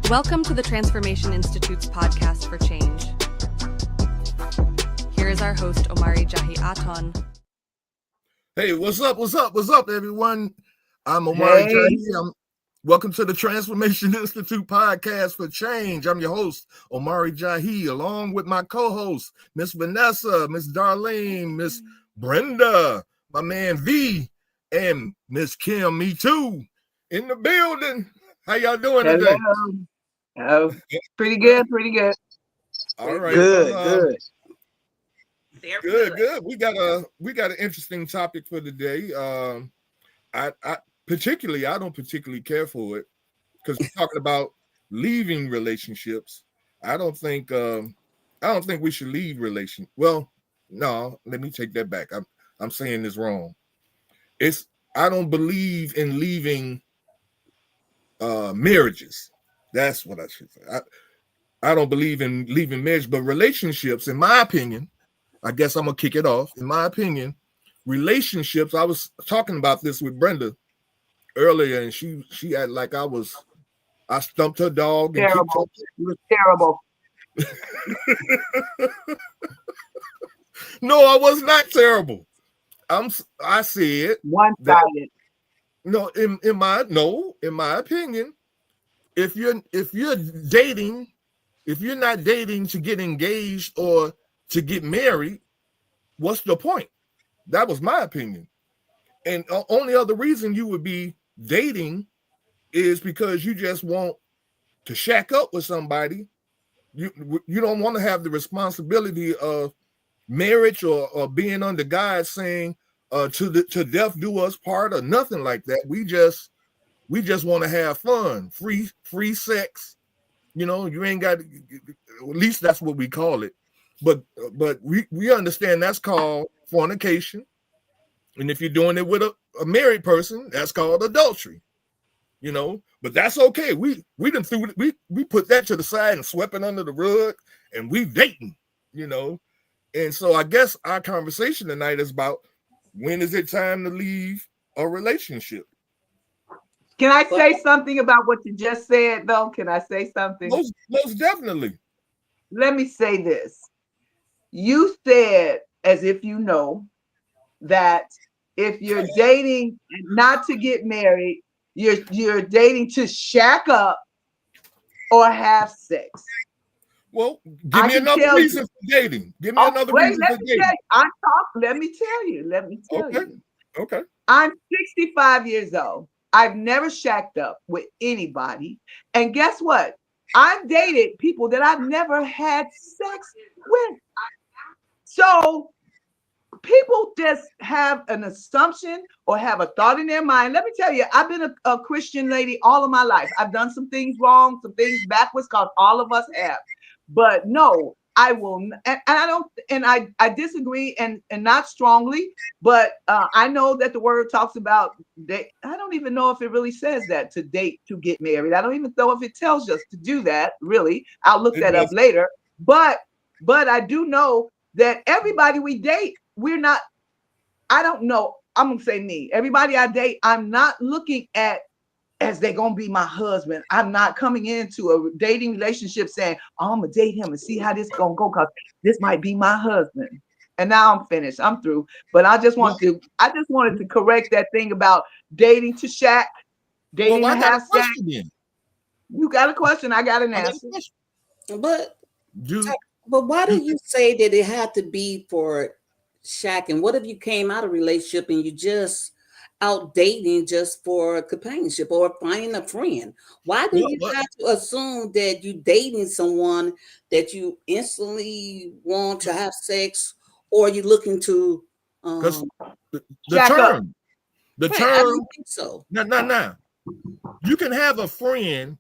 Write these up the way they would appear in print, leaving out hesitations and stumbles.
Welcome to the Transformation Institute's podcast for change. Here is our host, Omari Jahi Aton. Hey, what's up, everyone? I'm Omari Jahi. Welcome to the Transformation Institute podcast for change. I'm your host, Omari Jahi, along with my co-hosts, Miss Vanessa, Miss Darlene, Miss Brenda, my man V, and Miss Kim, me too, in the building. How y'all doing today? Oh, pretty good. All right. Good. Good. We got an interesting topic for today. I don't particularly care for it because we're talking about leaving relationships. I don't think we should leave relationships. Well, no, let me take that back. I'm saying this wrong. I don't believe in leaving marriages. That's what I should say. I don't believe in leaving marriage, but relationships, in my opinion, I guess I'm gonna kick it off. In my opinion, relationships. I was talking about this with Brenda earlier, and she had like I stumped her dog. Terrible. It was terrible. No, I was not terrible. I said one-sided. No, in my opinion, if you're dating, if you're not dating to get engaged or to get married, what's the point? That was my opinion. And the only other reason you would be dating is because you just want to shack up with somebody. You don't want to have the responsibility of marriage or being under God saying to death do us part or nothing like that. We just want to have fun, free sex. You ain't got, at least that's what we call it. But we understand that's called fornication. And if you're doing it with a married person, that's called adultery. But that's okay. We put that to the side and swept it under the rug, and we dating, And so I guess our conversation tonight is about when is it time to leave a relationship? Can I say something about what you just said, though? Can I say something? Most definitely. Let me say this. You said, as if you know, that if you're dating not to get married, you're dating to shack up or have sex. Well, give me another reason for dating. Give me another reason for dating. Let me tell you. Okay. I'm 65 years old. I've never shacked up with anybody. And guess what? I've dated people that I've never had sex with. So people just have an assumption or have a thought in their mind. Let me tell you, I've been a Christian lady all of my life. I've done some things wrong, some things backwards, because all of us have. But no, I will, and I don't, and I disagree, and not strongly, but I know that the word talks about date. I don't even know if it really says that, to date to get married. I don't even know if it tells us to do that. Really, I'll look that up later. But I do know that everybody we date, we're not. I don't know. I'm gonna say me. Everybody I date, I'm not looking at as they're gonna be my husband. I'm not coming into a dating relationship saying, oh, I'm gonna date him and see how this gonna go, because this might be my husband. And now I'm finished. I'm through. But I just wanted to correct that thing about dating to shack, dating to have sex. You got a question? I got an answer. But why do you say that it had to be for shacking? What if you came out of a relationship and you just out dating just for companionship or finding a friend? Why do you have to assume that you dating someone that you instantly want to have sex, or you looking to because the term I don't think so. No. You can have a friend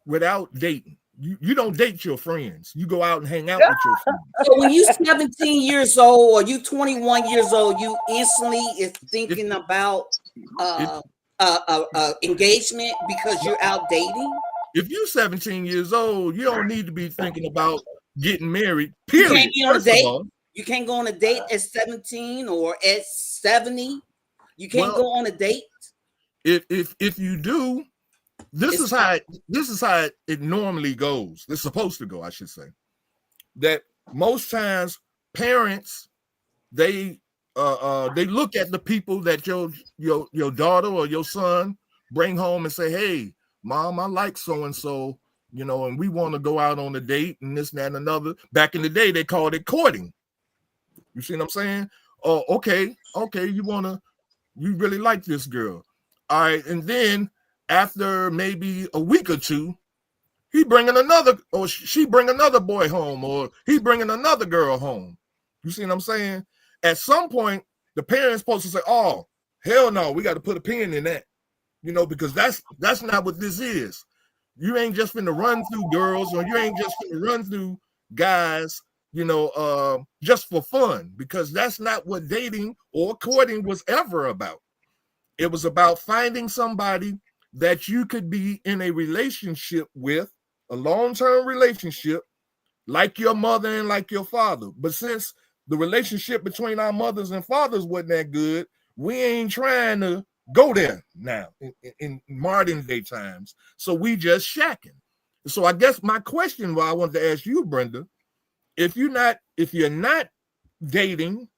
without dating. You don't date your friends. You go out and hang out with your friends. So when you're 17 years old or you 21 years old, you instantly is thinking about engagement because you're out dating? If you're 17 years old, you don't need to be thinking about getting married. Period. You can't be on a date. You can't go on a date at 17 or at 70. You can't go on a date. If you do, this is how it normally goes. It's supposed to go, I should say. That most times parents they look at the people that your daughter or your son bring home and say, hey, mom, I like so and so, and we want to go out on a date and this and that and another. Back in the day, they called it courting. You see what I'm saying? Oh, okay, you really like this girl. All right, and then after maybe a week or two, he bringing another, or she bring another boy home, or he bringing another girl home. You see what I'm saying? At some point, the parents supposed to say, oh, hell no, we got to put a pin in that, because that's not what this is. You ain't just finna run through girls, or you ain't just finna run through guys, just for fun, because that's not what dating or courting was ever about. It was about finding somebody that you could be in a relationship with, a long-term relationship, like your mother and like your father. But since the relationship between our mothers and fathers wasn't that good, we ain't trying to go there now in modern day times. So we just shacking. So I guess my question, I wanted to ask you, Brenda, if you're not dating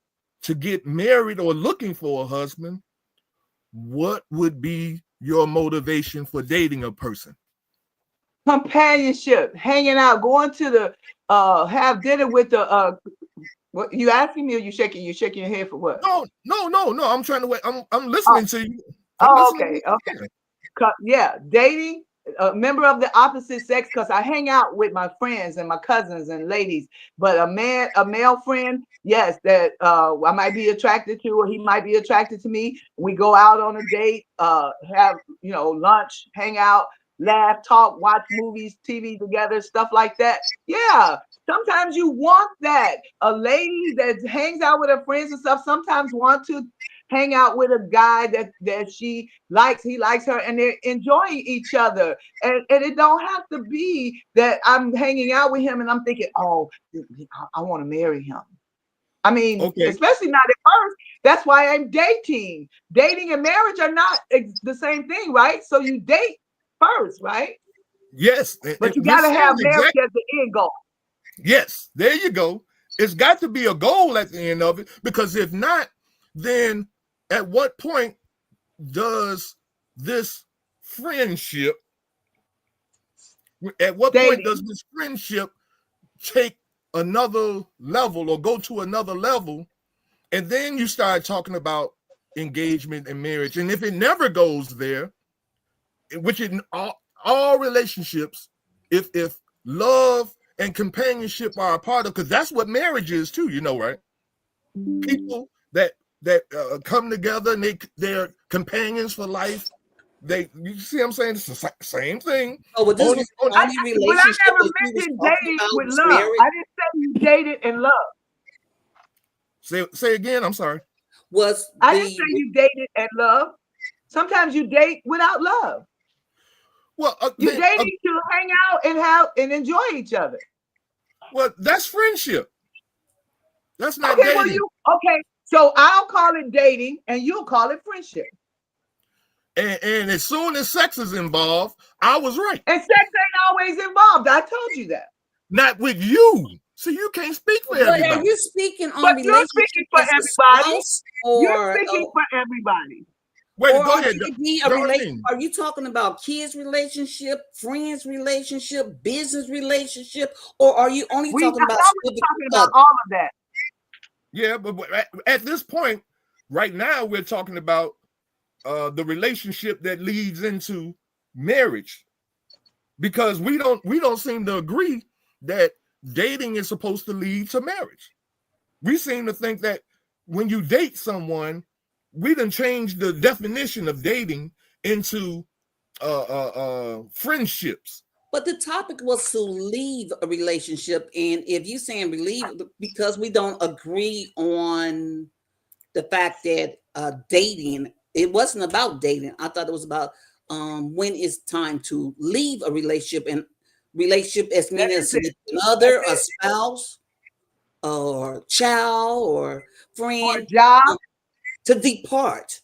to get married or looking for a husband, what would be your motivation for dating a person? Companionship, hanging out, going to the have dinner with the what you asking me, or you shaking your head for what? No. I'm trying to wait. I'm listening to you. Okay. Yeah, dating a member of the opposite sex, because I hang out with my friends and my cousins and ladies. But a male friend, yes, that I might be attracted to, or he might be attracted to me. We go out on a date, have lunch, hang out, laugh, talk, watch movies, TV together, stuff like that. Yeah. Sometimes you want that. A lady that hangs out with her friends and stuff sometimes want to hang out with a guy that he likes her, and they're enjoying each other. And it don't have to be that I'm hanging out with him and I'm thinking, oh, I want to marry him. I mean, okay. Especially not at first. That's why I'm dating. Dating and marriage are not the same thing, right? So you date first, right? Yes. But you got to have marriage as the end goal. Yes, there you go. It's got to be a goal at the end of it, because if not, then at what point does this friendship, take another level or go to another level? And then you start talking about engagement and marriage. And if it never goes there, which in all relationships, if love and companionship are a part of, because that's what marriage is too, right? People that come together and they're companions for life. You see what I'm saying? It's the same thing. Oh, but this was the only relationship. But I never mentioned dating with love. Married. I didn't say you dated in love. Say again. I'm sorry. I didn't say you dated and love. Sometimes you date without love. Well, you're dating to hang out and enjoy each other. Well, that's friendship. That's not dating. So I'll call it dating, and you'll call it friendship. And as soon as sex is involved, I was right. And sex ain't always involved. I told you that. Not with you. So you can't speak for everybody. But are you speaking on you're speaking for everybody. You're speaking for everybody. Wait, go ahead. Are you talking about kids' relationship, friends' relationship, business relationship, or are you only talking about all of that? Yeah, but at this point, right now, we're talking about the relationship that leads into marriage, because we don't seem to agree that dating is supposed to lead to marriage. We seem to think that when you date someone, we done changed the definition of dating into friendships. But the topic was to leave a relationship, and if you're saying leave because we don't agree on the fact that dating, it wasn't about dating. I thought it was about when it's time to leave a relationship, and relationship as meaning another, a spouse, or child, or friend, or job. To depart.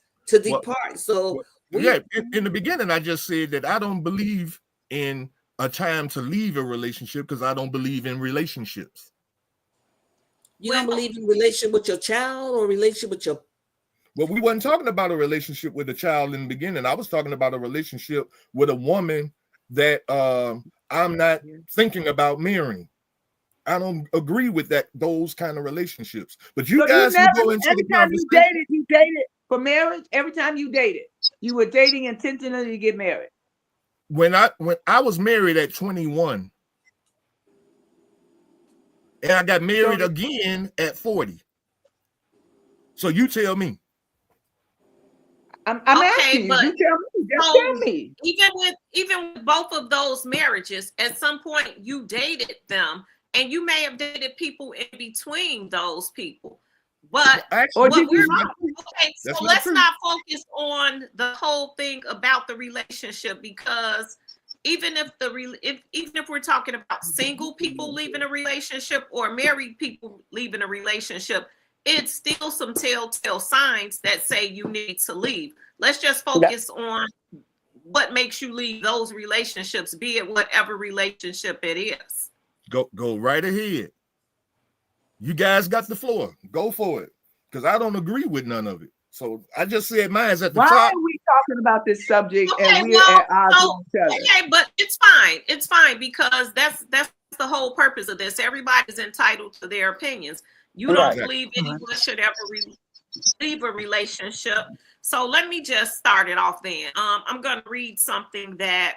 So Yeah, in the beginning, I just said that I don't believe in a time to leave a relationship because I don't believe in relationships. You don't believe in relationship with your child or relationship with your... Well, we wasn't talking about a relationship with a child in the beginning. I was talking about a relationship with a woman that I'm not thinking about marrying. I don't agree with those kind of relationships. But you guys will go into the conversation. You dated for marriage. Every time you dated, you were dating intentionally to get married. When I was married at 21, and I got married again at 40. So you tell me. I'm asking you. You tell me. Just tell me. Even with both of those marriages, at some point you dated them, and you may have dated people in between those people. But so let's not focus on the whole thing about the relationship, because even if we're talking about single people leaving a relationship or married people leaving a relationship, it's still some telltale signs that say you need to leave. Let's just focus on what makes you leave those relationships, be it whatever relationship it is. Go right ahead. You guys got the floor. Go for it. Because I don't agree with none of it. So I just said mine's at the top. Why are we talking about this subject and we're at odds with each other? Okay, but it's fine. It's fine, because that's the whole purpose of this. Everybody's entitled to their opinions. You don't believe anyone should ever leave a relationship. So let me just start it off then. I'm going to read something that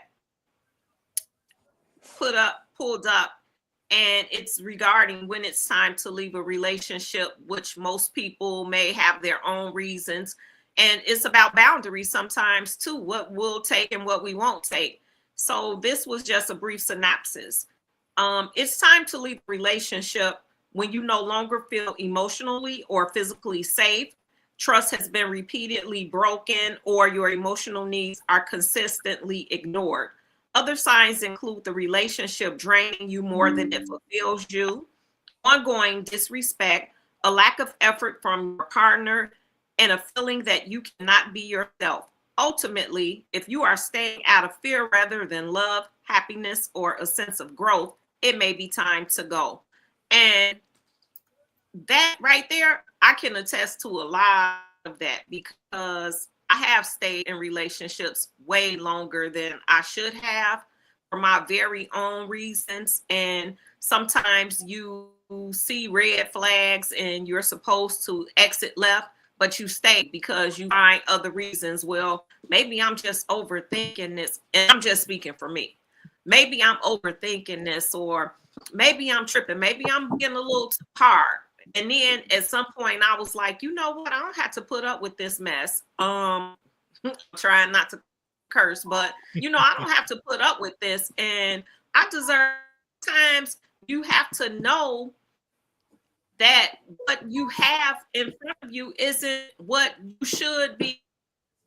pulled up, and it's regarding when it's time to leave a relationship, which most people may have their own reasons. And it's about boundaries sometimes too, what we'll take and what we won't take. So this was just a brief synopsis. It's time to leave a relationship when you no longer feel emotionally or physically safe, trust has been repeatedly broken, or your emotional needs are consistently ignored. Other signs include the relationship draining you more than it fulfills you, ongoing disrespect, a lack of effort from your partner, and a feeling that you cannot be yourself. Ultimately, if you are staying out of fear rather than love, happiness, or a sense of growth, it may be time to go. And that right there, I can attest to a lot of that, because I have stayed in relationships way longer than I should have for my very own reasons. And sometimes you see red flags and you're supposed to exit left, but you stay because you find other reasons. Well, maybe I'm just overthinking this, and I'm just speaking for me. Maybe I'm overthinking this, or maybe I'm tripping. Maybe I'm getting a little too hard. And then at some point I was like, you know what? I don't have to put up with this mess. I'm trying not to curse, but I don't have to put up with this. And I deserve. Times you have to know that what you have in front of you isn't what you should be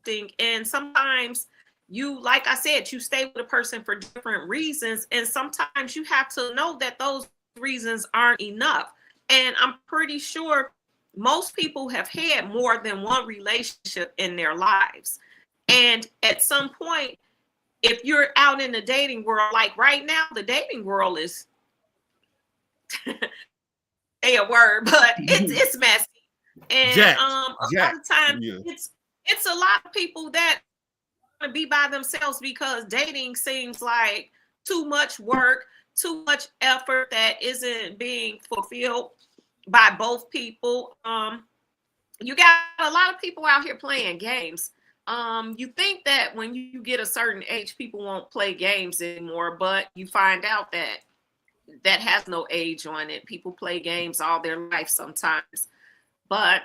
thinking. And sometimes you, like I said, you stay with a person for different reasons. And sometimes you have to know that those reasons aren't enough. And I'm pretty sure most people have had more than one relationship in their lives. And at some point, if you're out in the dating world, like right now, the dating world is a word, but it's messy. And a lot of times it's a lot of people that want to be by themselves because dating seems like too much work, too much effort that isn't being fulfilled by both people. You got a lot of people out here playing games. You think that when you get a certain age, people won't play games anymore, but you find out that that has no age on it. People play games all their life sometimes, but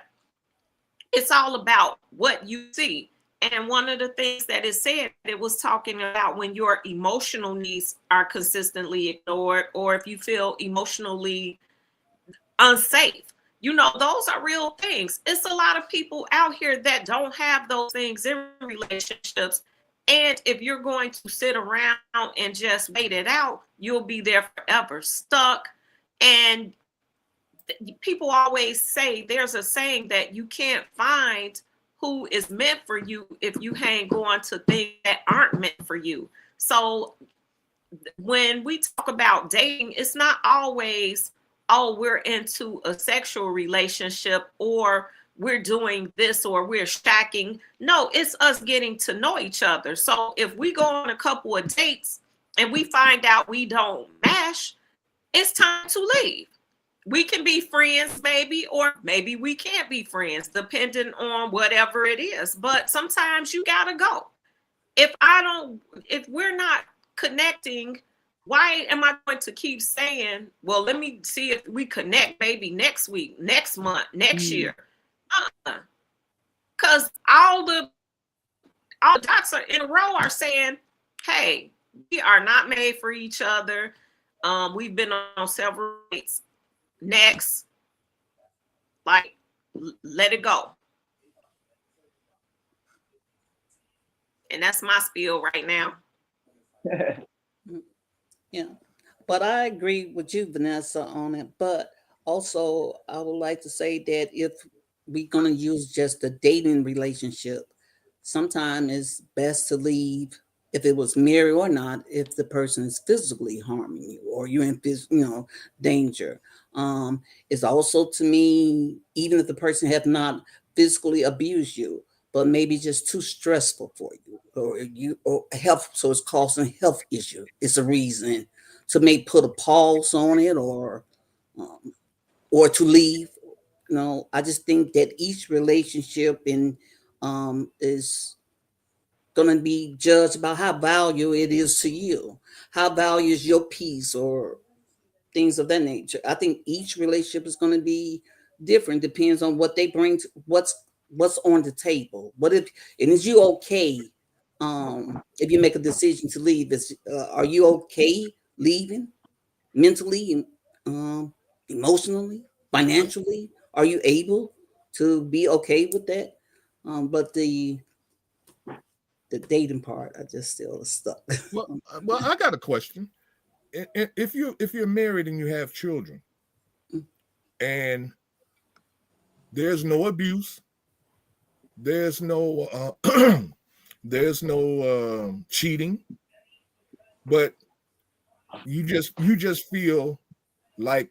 it's all about what you see. And one of the things that it said, it was talking about when your emotional needs are consistently ignored, or if you feel emotionally unsafe. Those are real things. It's a lot of people out here that don't have those things in relationships. And if you're going to sit around and just wait it out, you'll be there forever, stuck. And people always say, there's a saying that you can't find who is meant for you if you hang on to things that aren't meant for you. So when we talk about dating, it's not always, oh, we're into a sexual relationship or we're doing this or we're shacking. No, it's us getting to know each other. So if we go on a couple of dates and we find out we don't mesh, it's time to leave. We can be friends, maybe, or maybe we can't be friends, depending on whatever it is. But sometimes you gotta go. If we're not connecting, why am I going to keep saying, well, let me see if we connect maybe next week, next month, next year? Because all the dots are in a row are saying, hey, we are not made for each other. We've been on several dates. Next, like, let it go. And that's my spiel right now. Yeah, but I agree with you, Vanessa, on it. But also, I would like to say that if we're going to use just a dating relationship, sometimes it's best to leave if it was married or not, if the person is physically harming you or you're in danger. It's also, to me, even if the person have not physically abused you, but maybe just too stressful for you, or health, so it's causing health issue. It's a reason to make put a pause on it, or to leave. I just think that each relationship is going to be judged by how valuable it is to you, how values your peace, or things of that nature. I think each relationship is going to be different, depends on what they bring to what's on the table. What if, and is you okay if you make a decision to leave? Are you okay leaving mentally and emotionally, financially? Are you able to be okay with that? But the dating part, I just still stuck. Well, I got a question. If you're married and you have children, and there's no abuse, there's no there's no cheating, but you just feel like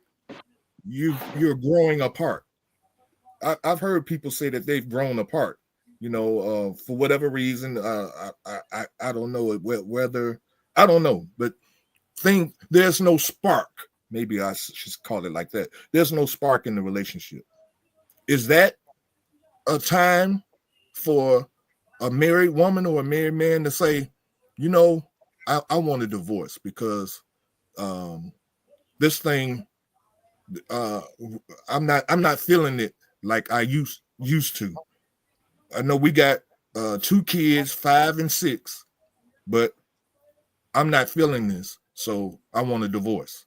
you're growing apart. I've heard people say that they've grown apart, for whatever reason. I don't know whether, I don't know, but there's no spark. Maybe I should call it like that. There's no spark in the relationship. Is that a time for a married woman or a married man to say, I want a divorce because this thing, I'm not feeling it like I used to. I know we got 2 kids, 5 and 6, but I'm not feeling this, so I want a divorce.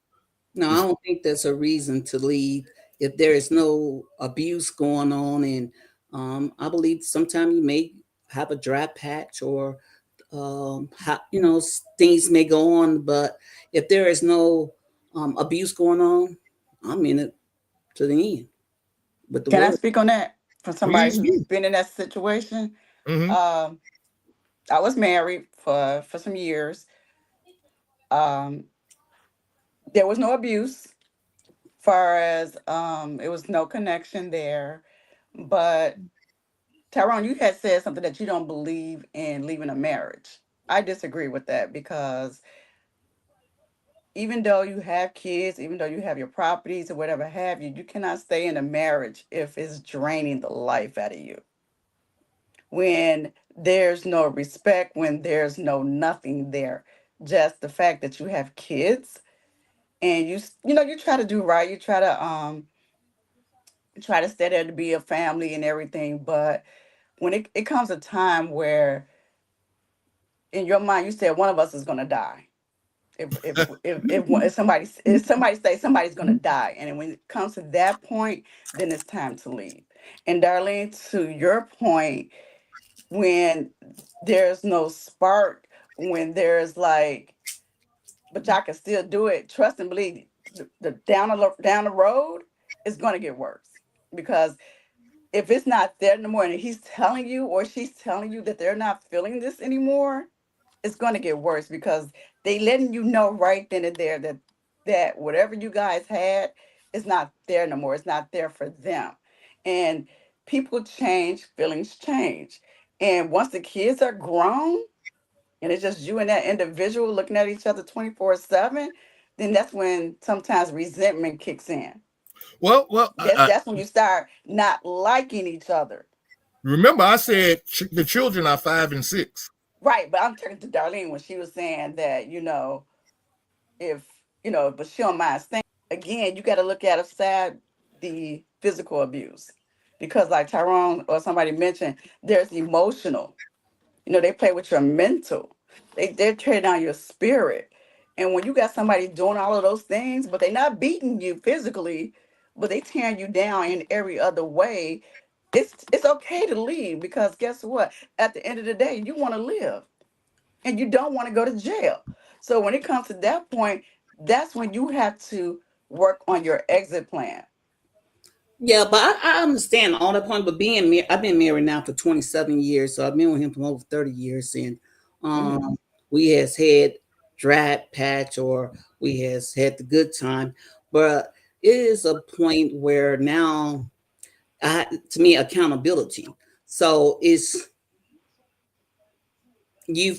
No, I don't think there's a reason to leave if there is no abuse going on. And I believe sometimes you may have a dry patch, or things may go on. But if there is no abuse going on, I'm in it to the end with the Can I word. speak on that for somebody Please who's do. been in that situation? Mm-hmm. I was married for some years. Um, there was no abuse, far as it was no connection there. But Tyrone, you had said something that you don't believe in leaving a marriage. I disagree with that, because even though you have kids, even though you have your properties or whatever have you, you cannot stay in a marriage if it's draining the life out of you. When there's no respect, when there's no nothing there, just the fact that you have kids, and you try to do right, you try to stay there to be a family and everything. But when it comes a time where in your mind you said one of us is going to die, if somebody say somebody's going to die, and when it comes to that point, then it's time to leave. And Darlene, to your point, when there's no spark, when there's like, but y'all can still do it, trust and believe, the down the road is going to get worse, because if it's not there no more and he's telling you or she's telling you that they're not feeling this anymore, it's going to get worse because they letting you know right then and there that whatever you guys had is not there no more. It's not there for them. And people change, feelings change. And once the kids are grown and it's just you and that individual looking at each other 24/7, then that's when sometimes resentment kicks in. Well, That's when you start not liking each other. remember I said the children are 5 and 6. Right, but I'm talking to Darlene when she was saying that, if, but she don't mind staying. Again, you got to look at aside the physical abuse because like Tyrone or somebody mentioned, there's emotional. They play with your mental. They're tearing down your spirit. And when you got somebody doing all of those things, but they're not beating you physically, but they tearing you down in every other way, it's okay to leave because guess what? At the end of the day, you want to live and you don't want to go to jail. So when it comes to that point, that's when you have to work on your exit plan. Yeah, but I understand all that point. But I've been married now for 27 years, so I've been with him for over 30 years, and Mhm. we has had dry patch or we has had the good time, but it is a point where now, to me, accountability. So it's you.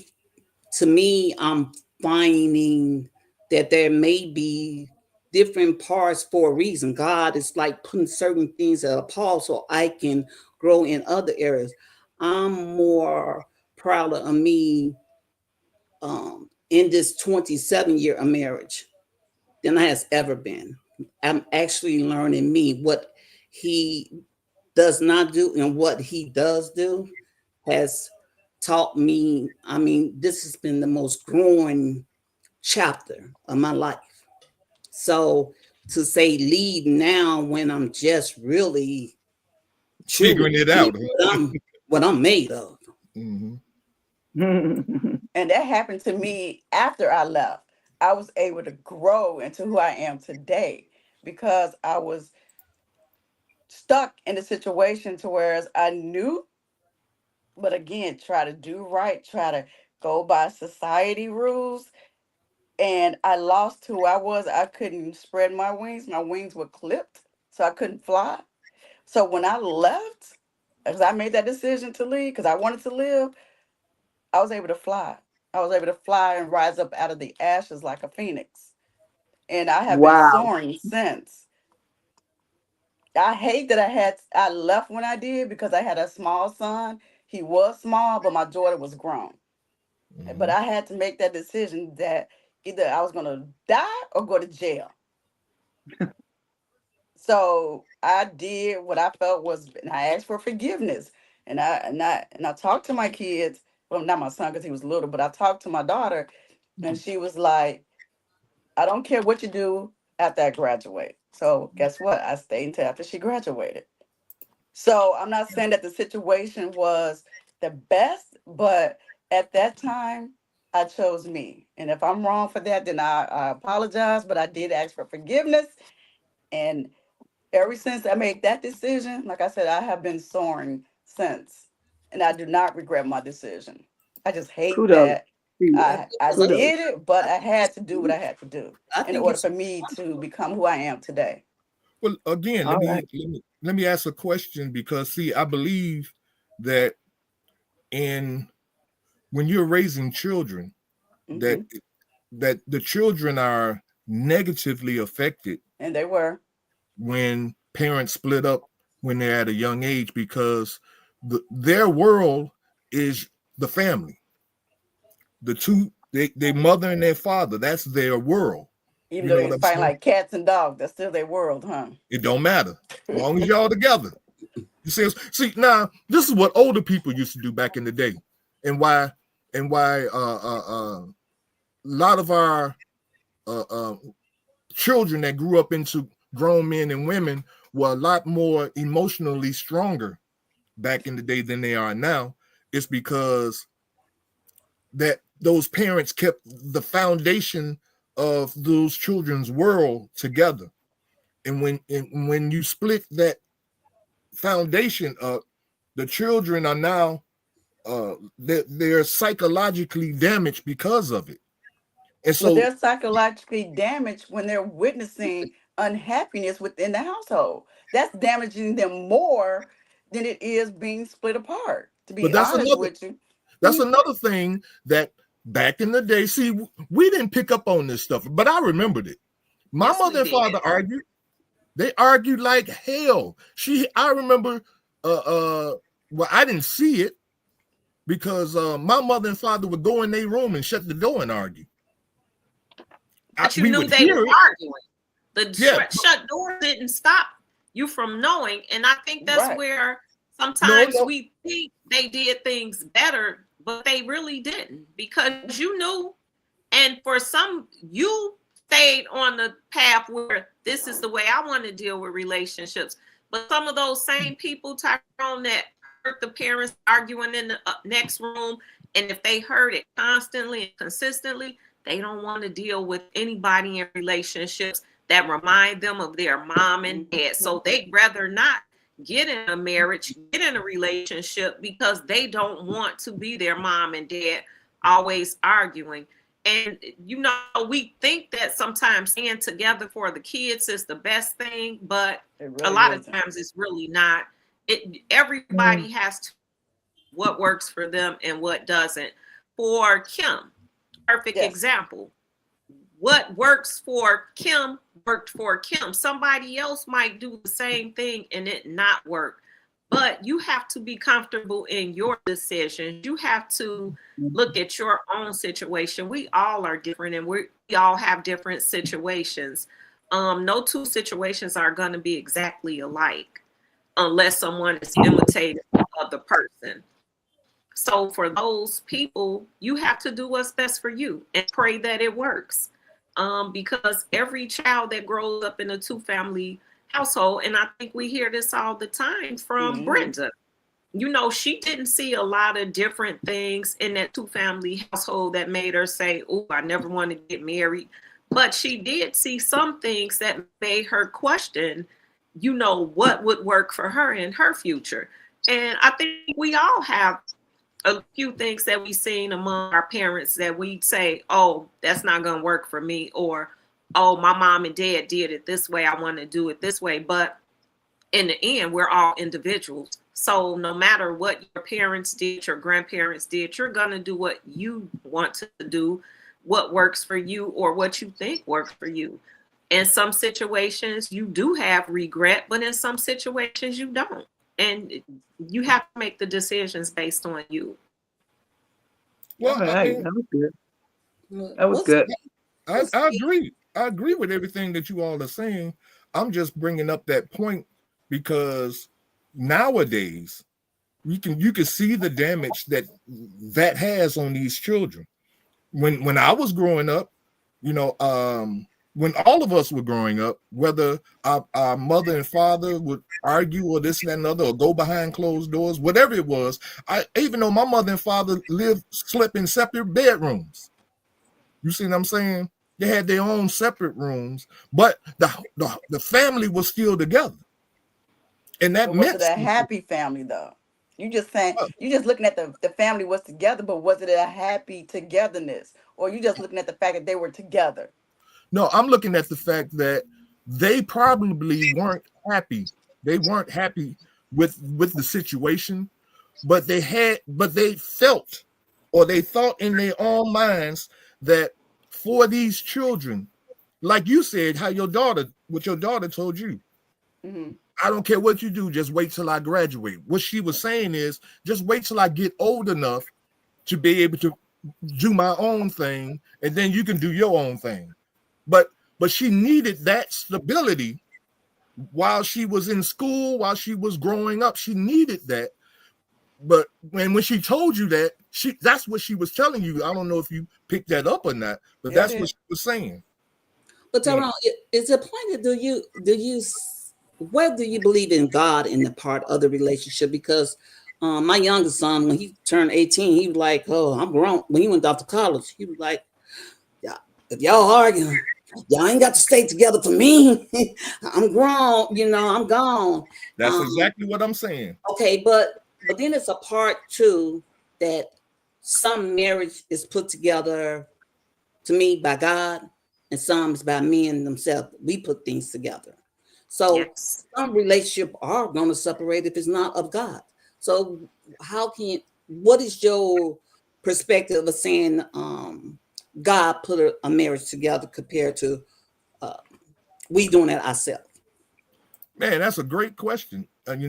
To me, I'm finding that there may be different parts for a reason. God is like putting certain things at a pause so I can grow in other areas. I'm more proud of me in this 27-year of marriage than I has ever been. I'm actually learning me what he does not do and what he does do has taught me. I mean, this has been the most growing chapter of my life. So to say leave now when I'm just really truly Figuring it out. what I'm made of. Mm-hmm. And that happened to me after I left. I was able to grow into who I am today because I was stuck in a situation to whereas I knew, but again, try to do right, try to go by society rules. And I lost who I was. I couldn't spread my wings. My wings were clipped, so I couldn't fly. So when I left, as I made that decision to leave, because I wanted to live, I was able to fly. I was able to fly and rise up out of the ashes like a phoenix. And I have been Wow. soaring since. I hate that I left when I did because I had a small son. He was small, but my daughter was grown. But Mm-hmm. I had to make that decision that either I was gonna die or go to jail. So I did what I felt was, and I asked for forgiveness, and I talked to my kids. Well, not my son because he was little, but I talked to my daughter, and she was like, "I don't care what you do after I graduate." So guess what? I stayed until after she graduated. So I'm not saying that the situation was the best, but at that time, I chose me. And if I'm wrong for that, then I apologize. But I did ask for forgiveness, and ever since I made that decision, like I said, I have been soaring since. And I do not regret my decision. I just hate Kudos that to you. I Kudos. did it, but I had to do what I had to do I in think order it's for me to become who I am today. Well, again, All right. let me ask a question because see, I believe that in when you're raising children, that Hmm. that the children are negatively affected And they were. when parents split up when they're at a young age because their world is the family, the two, their mother and their father. That's their world. Even You though know they what was I'm fighting saying? like cats and dogs, that's still their world, huh? It don't matter as long as y'all together. You see now this is what older people used to do back in the day, and why a lot of our uh, uh, children that grew up into grown men and women were a lot more emotionally stronger back in the day than they are now. It's because that those parents kept the foundation of those children's world together, and when you split that foundation up, the children are now they're psychologically damaged because of it. And Well, so, they're psychologically damaged when they're witnessing unhappiness within the household. That's damaging them more than it is being split apart. To but be honest with you. that's another thing that back in the day, see, we didn't pick up on this stuff, but I remembered it. My Yes, mother and we did. father argued. They argued like hell. I remember well, I didn't see it because my mother and father would go in their room and shut the door and argue. But you knew they were arguing. The Yeah. shut door didn't stop you from knowing. And I think that's Right. where sometimes No. we think they did things better, but they really didn't, because you knew. And for some, you stayed on the path where this is the way I want to deal with relationships. But some of those same people, Tyrone, that heard the parents arguing in the next room, and if they heard it constantly and consistently, they don't want to deal with anybody in relationships that remind them of their mom and dad. So they'd rather not get in a marriage, get in a relationship, because they don't want to be their mom and dad always arguing. And, you know, we think that sometimes staying together for the kids is the best thing, but a lot of times it's really not. Everybody has to what works for them and what doesn't. For Kim, perfect example. What works for Kim worked for Kim. Somebody else might do the same thing and it not work. But you have to be comfortable in your decisions. You have to look at your own situation. We all are different, and we all have different situations. No two situations are going to be exactly alike unless someone is imitating the other person. So for those people, you have to do what's best for you and pray that it works. Because every child that grows up in a two-family household, and I think we hear this all the time from Brenda, you know, she didn't see a lot of different things in that two-family household that made her say, oh, I never want to get married. But she did see some things that made her question, you know, what would work for her in her future. And I think we all have a few things that we've seen among our parents that we say, oh, that's not going to work for me, or oh, my mom and dad did it this way, I want to do it this way. But in the end, we're all individuals. So no matter what your parents did, your grandparents did, you're going to do what you want to do, what works for you, or what you think works for you. In some situations, you do have regret, but in some situations, you don't. And you have to make the decisions based on you. Well, that was good. That was good. I agree. I agree with everything that you all are saying. I'm just bringing up that point because nowadays you can see the damage that has on these children. When I was growing up, you know, when all of us were growing up, whether our mother and father would argue or this and that and other, or go behind closed doors, whatever it was, even though my mother and father slept in separate bedrooms. You see what I'm saying? They had their own separate rooms, but the family was still together. And that meant was it a happy family though? You just saying, you just looking at the family was together, but was it a happy togetherness? Or you just looking at the fact that they were together? No, I'm looking at the fact that they probably weren't happy. They weren't happy with the situation, but they felt, or they thought in their own minds that for these children, like you said, what your daughter told you, I don't care what you do, just wait till I graduate. What she was saying is, just wait till I get old enough to be able to do my own thing, and then you can do your own thing. But she needed that stability while she was in school, while she was growing up. She needed that. But when she told you that, that's what she was telling you. I don't know if you picked that up or not, but that's what she was saying. But Tyrone, is it plain? Where do you believe in God in the part of the relationship? Because my youngest son, when he turned 18, he was like, "Oh, I'm grown." When he went off to college, he was like, "Yeah, if y'all arguing, Y'all ain't got to stay together for me. I'm grown, I'm gone. That's exactly what I'm saying. Okay, but then it's a part too that some marriage is put together to me by God, and some is by men themselves. We put things together. So Yes. some relationship are going to separate if it's not of God. So what is your perspective of saying God put a marriage together compared to we doing it ourselves? Man, that's a great question. That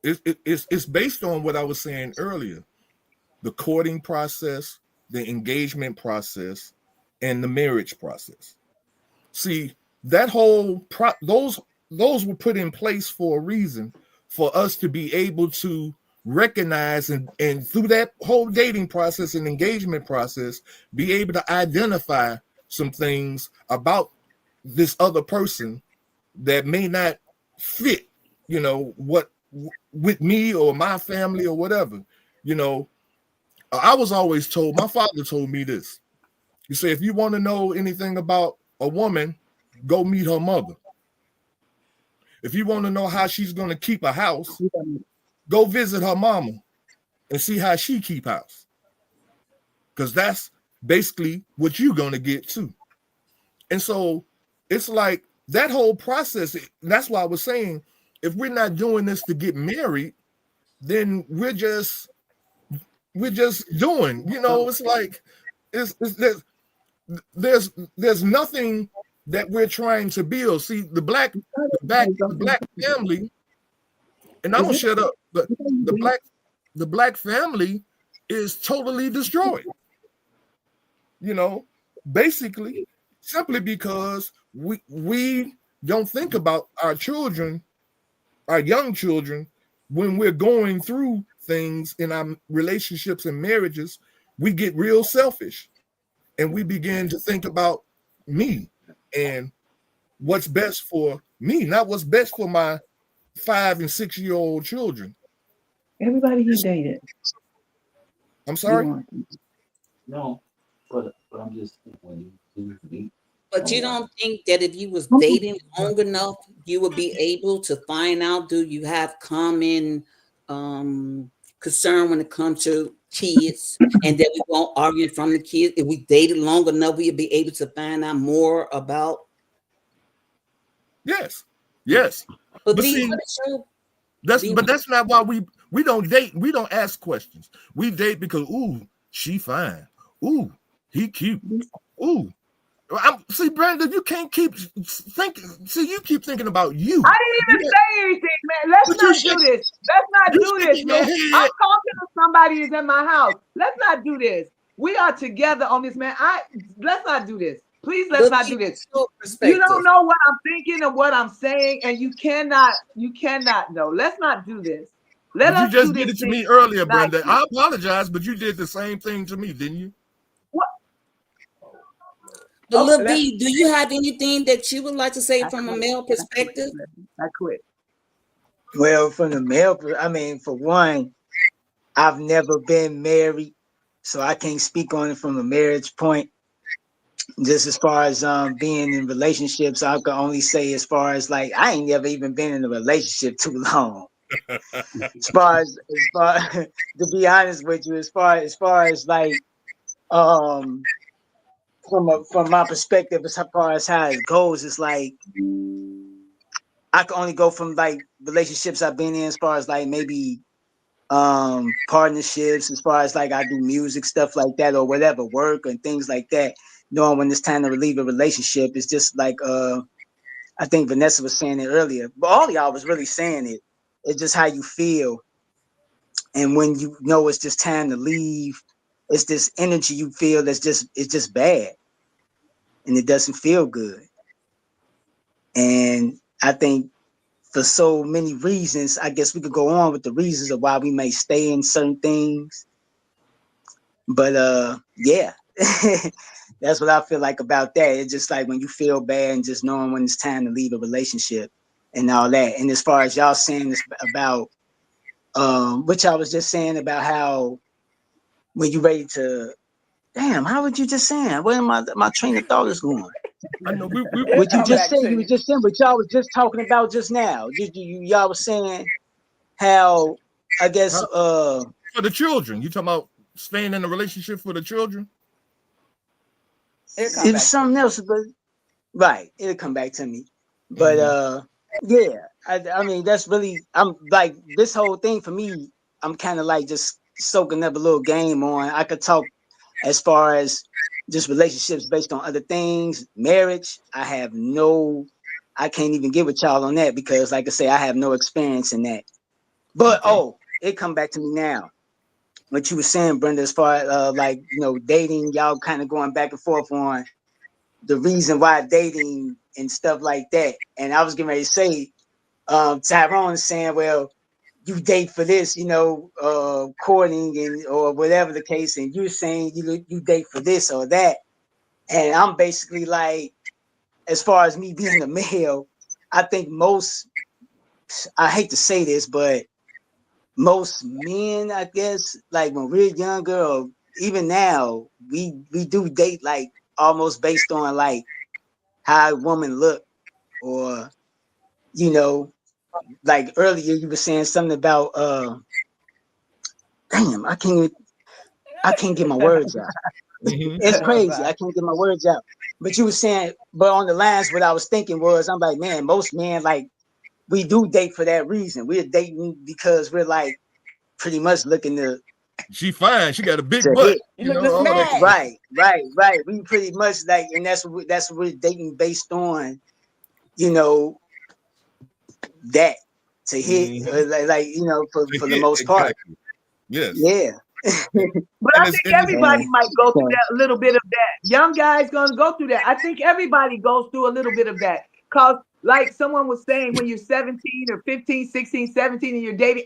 is. It's based on what I was saying earlier: the courting process, the engagement process, and the marriage process. See, that whole those were put in place for a reason, for us to be able to recognize and through that whole dating process and engagement process, be able to identify some things about this other person that may not fit, what with me or my family or whatever. I was always told, my father told me this. He said, if you want to know anything about a woman, go meet her mother. If you want to know how she's going to keep a house, go visit her mama and see how she keep house. Because that's basically what you're going to get too. And so it's like that whole process. That's why I was saying, if we're not doing this to get married, then we're just doing, it's like there's nothing that we're trying to build. See, the black family, and I'm gonna shut up, but the black family is totally destroyed. Basically, simply because we don't think about our children, our young children, when we're going through things in our relationships and marriages. We get real selfish and we begin to think about me and what's best for me, not what's best for my 5 and 6 year old children. Everybody he dated. I'm sorry? No, but I'm just when you meet. But you don't think that if you was dating long enough, you would be able to find out, do you have common concern when it comes to kids, and that we won't argue from the kids? If we dated long enough, we'd be able to find out more about. Yes. But see, that's not why we don't date. We don't ask questions. We date because she fine. Ooh, he cute. Ooh. See, Brandon, you can't keep thinking. See, you keep thinking about you. I didn't even say anything, man. Let's not do this. Let's not do this, man. I'm talking to somebody who's in my house. Let's not do this. We are together on this, man. Let's not do this. Please, let's not do this. You don't know what I'm thinking and what I'm saying, and you cannot know. Let's not do this. You just did it to me earlier, Brenda. I apologize, but you did the same thing to me, didn't you? What? But Lil B, do you have anything that you would like to say from a male perspective? I quit. Well, from the male, for one, I've never been married, so I can't speak on it from a marriage point. Just as far as being in relationships, I can only say as far as like I ain't never even been in a relationship too long. as far to be honest with you, as far as like from my perspective, as far as how it goes, it's like I can only go from like relationships I've been in, as far as like maybe partnerships, as far as like I do music stuff like that or whatever, work and things like that. Knowing when it's time to leave a relationship, it's just like I think Vanessa was saying it earlier, but all of y'all was really saying it. It's just how you feel, and when you know it's just time to leave, it's this energy you feel it's just bad, and it doesn't feel good. And I think for so many reasons, I guess we could go on with the reasons of why we may stay in certain things, but yeah. That's what I feel like about that. It's just like when you feel bad and just knowing when it's time to leave a relationship and all that. And as far as y'all saying this about, which I was just saying about how when you're ready to damn, how would you just saying? Where my train of thought is going? I know What you Come just back said, to you were you. just saying, what y'all was just talking about just now. Y'all was saying how, I guess, for the children. You talking about staying in a relationship for the children? It'll come it was back to something you. else, but right, it'll come back to me. But yeah, I mean, that's really, I'm like, this whole thing for me, I'm kind of like just soaking up a little game on. I could talk as far as just relationships based on other things, marriage. I can't even get with y'all on that because, like I say, I have no experience in that. But it come back to me now. What you were saying, Brenda, as far as like, dating, y'all kind of going back and forth on the reason why dating and stuff like that. And I was getting ready to say, Tyrone is saying, well, you date for this, courting and or whatever the case, and you're saying you date for this or that. And I'm basically like, as far as me being a male, I think I hate to say this, but most men, I guess, like when we're younger or even now, we do date like almost based on like how a woman look, or like earlier you were saying something about damn, I can't get my words out. It's crazy. I can't get my words out. But you were saying, but on the lines, what I was thinking was, I'm like, man, most men, like, we do date for that reason. We're dating because we're like pretty much looking She fine. She got a big to butt. hit. You look to All that. smash. Right. We pretty much like, and that's what we're dating based on, that to hit, for the most part. Exactly. Yes. Yeah. But And I it's think and it's everybody And might go through so, that, a little bit of that. Young guys gonna go through that. I think everybody goes through a little bit of that. Cause like someone was saying, when you're 17 or 15, 16, 17, and you're dating,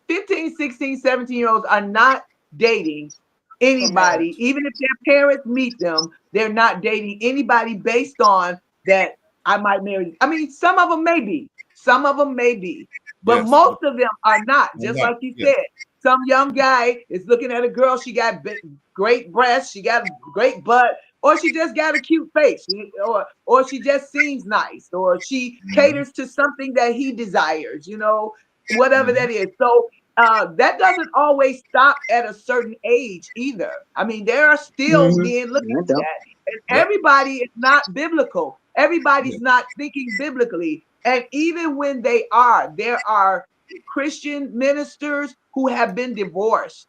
15, 16, 17-year-olds are not dating For anybody. marriage. Even if their parents meet them, they're not dating anybody based on that I might marry. I mean, some of them may be. Some of them may be. But yes, but most of them are not, just not. like you Yes. said. Some young guy is looking at a girl, she got great breasts, she got a great butt, or she just got a cute face, or she just seems nice, or she caters to something that he desires, whatever that is. So that doesn't always stop at a certain age either. I mean, there are still men looking I at don't. that, and Yep. everybody is not biblical. Everybody's Yes. not thinking biblically. And even when they are, there are Christian ministers who have been divorced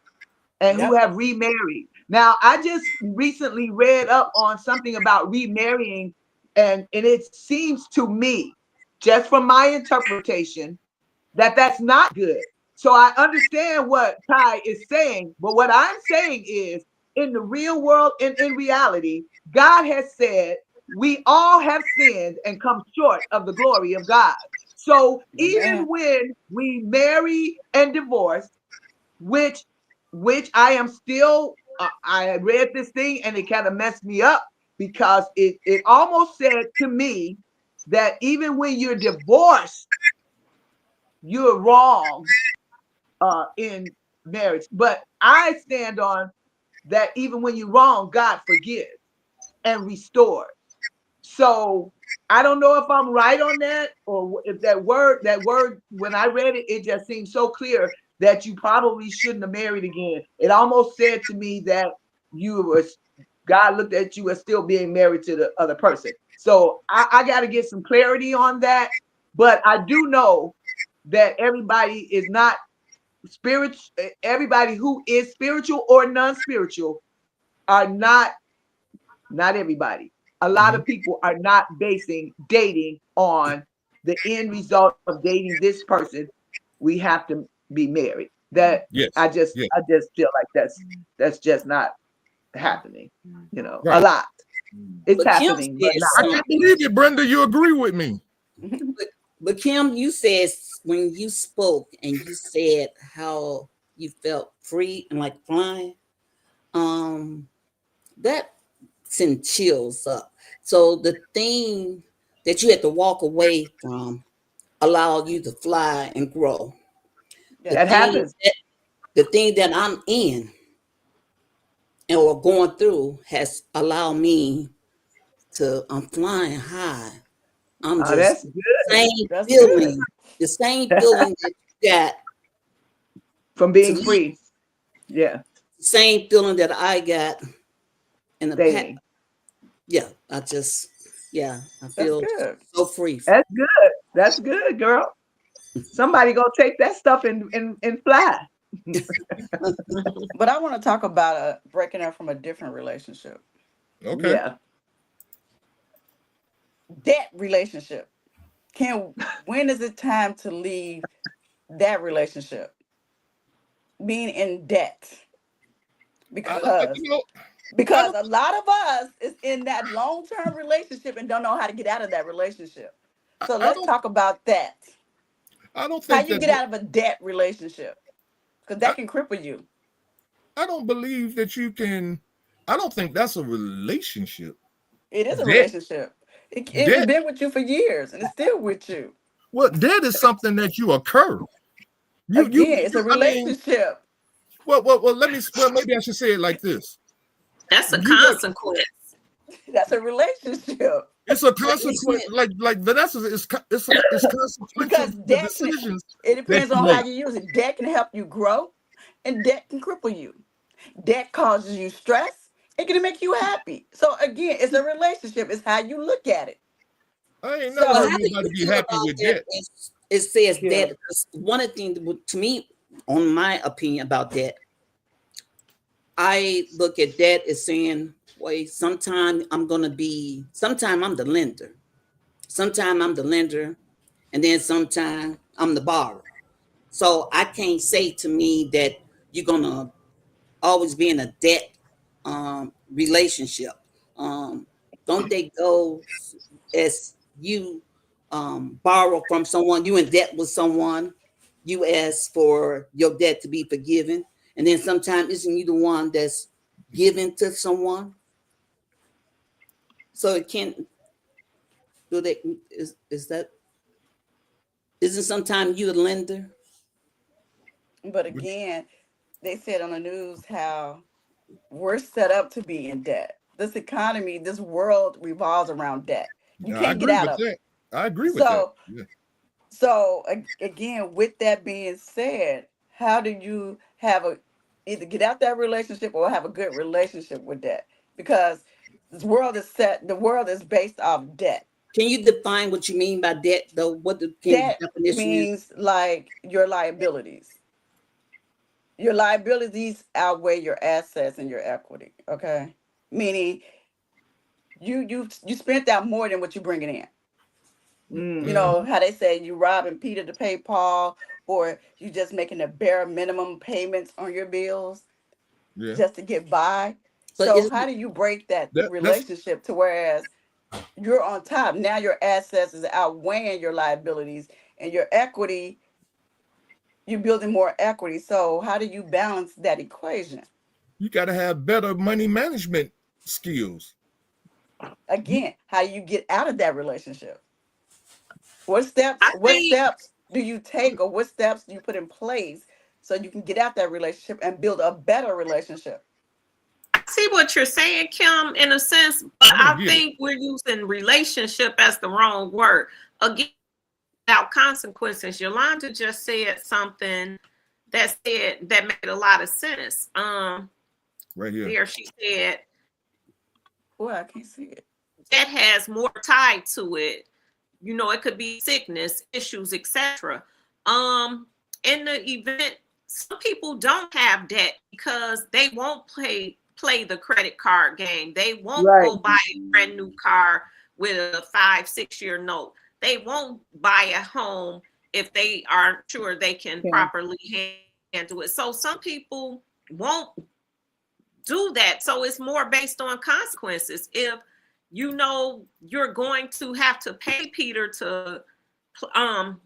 and who Yep. have remarried. Now, I just recently read up on something about remarrying, and it seems to me, just from my interpretation, that that's not good. So I understand what Ty is saying, but what I'm saying is, in the real world, in reality, God has said we all have sinned and come short of the glory of God. So even Amen. when we marry and divorce, which I am still, I read this thing and it kind of messed me up, because it almost said to me that even when you're divorced, you're wrong in marriage. But I stand on that even when you're wrong, God forgives and restores. So I don't know if I'm right on that, or if that word, when I read it, it just seemed so clear that you probably shouldn't have married again. It almost said to me that God looked at you as still being married to the other person. So I got to get some clarity on that. But I do know that everybody is not spiritual. Everybody who is spiritual or non-spiritual are not everybody. A lot of people are not basing dating on the end result of dating this person. We have to be married. That Yes. I just Yes. feel like that's just not happening. A Right. lot. It's But Kim happening, but said not. I can't something. believe it, Brenda. You agree with me. But Kim, you said when you spoke and you said how you felt free and like flying, that sent chills up. So the thing that you had to walk away from allowed you to fly and grow. The Yes. That thing happens. that the thing that I'm in or going through has allowed me to, I'm flying high. I'm Oh, just that's good. same That's good. feeling, the same feeling that you got From to being leave, free. Yeah. same feeling that I got in the past. Dating. Yeah, I That's feel good. so free. That's good. That's good, girl. Somebody gonna take that stuff and fly. But I want to talk about breaking up from a different relationship. Okay. Yeah. That relationship. When is it time to leave that relationship? Being in debt. Because You know, I because don't. a lot of us is in that long-term relationship and don't know how to get out of that relationship. So I let's don't. talk about that. I don't How think you that. get out of a debt relationship. Because I, that can cripple you. I don't believe that you can. I don't think that's a relationship. It is a Debt. relationship. It's Debt. been with you for years and it's still with you. Well, debt is something that you occur. Again, it's a I mean, relationship. well. Let me. Well, maybe I should say it like this. That's a You got. consequence. That's a relationship. It's a But isn't consequence. it, Like Vanessa. It's consequential Because to the debt can, decisions it that depends you on how make. you use it. Debt can help you grow and debt can cripple you. Debt causes you stress. It can make you happy. So again, it's a relationship. It's how you look at it. I ain't never well, heard So how do nobody you be feel happy about with that? debt. It says yeah, that one of the things to me, on my opinion about that, I look at that as saying, wait, sometime I'm the lender. Sometime I'm the lender, and then sometime I'm the borrower. So I can't say to me that you're gonna always be in a debt relationship. Don't they go as you borrow from someone, you in debt with someone, you ask for your debt to be forgiven, and then sometimes isn't you the one that's giving to someone? So it can't do that. Is that isn't sometimes you the lender? but again, they said on the news how we're set up to be in debt. This economy, this world revolves around debt. You I can't get agree out with of it. that. I agree with that. So, Yeah. again, with that being said, how do you have a either get out that relationship or have a good relationship with debt? Because the world is based off debt. Can you define what you mean by debt, though? What the Debt definition is? means like your liabilities. Your liabilities outweigh your assets and your equity. Okay, meaning you spent out more than what you're bringing in. You Mm. know how they say you robbing Peter to pay Paul, or you just making the bare minimum payments on your bills Yeah. just to get by. But So isn't how do you break that That's relationship to whereas you're on top now, your assets is outweighing your liabilities and your equity, you're building more equity. So how do you balance that equation? you got to have better money management skills. You, Again, how do you get out of that relationship? I What think steps do you take or what steps do you put in place so you can get out that relationship and build a better relationship? I see what you're saying, Kim, in a sense, but I don't I get it. think we're using relationship as the wrong word. Again, without consequences. Yolanda just said something that made a lot of sense. Right here. There she said Boy, I can't see it. that has more tied to it. You know, it could be sickness, issues, etc. In the event, some people don't have debt because they won't play the credit card game. They won't Right. go buy a brand new car with a 5-6 year note. They won't buy a home if they aren't sure they can Yeah. properly handle it. So some people won't do that. So it's more based on consequences. If you know you're going to have to pay Peter to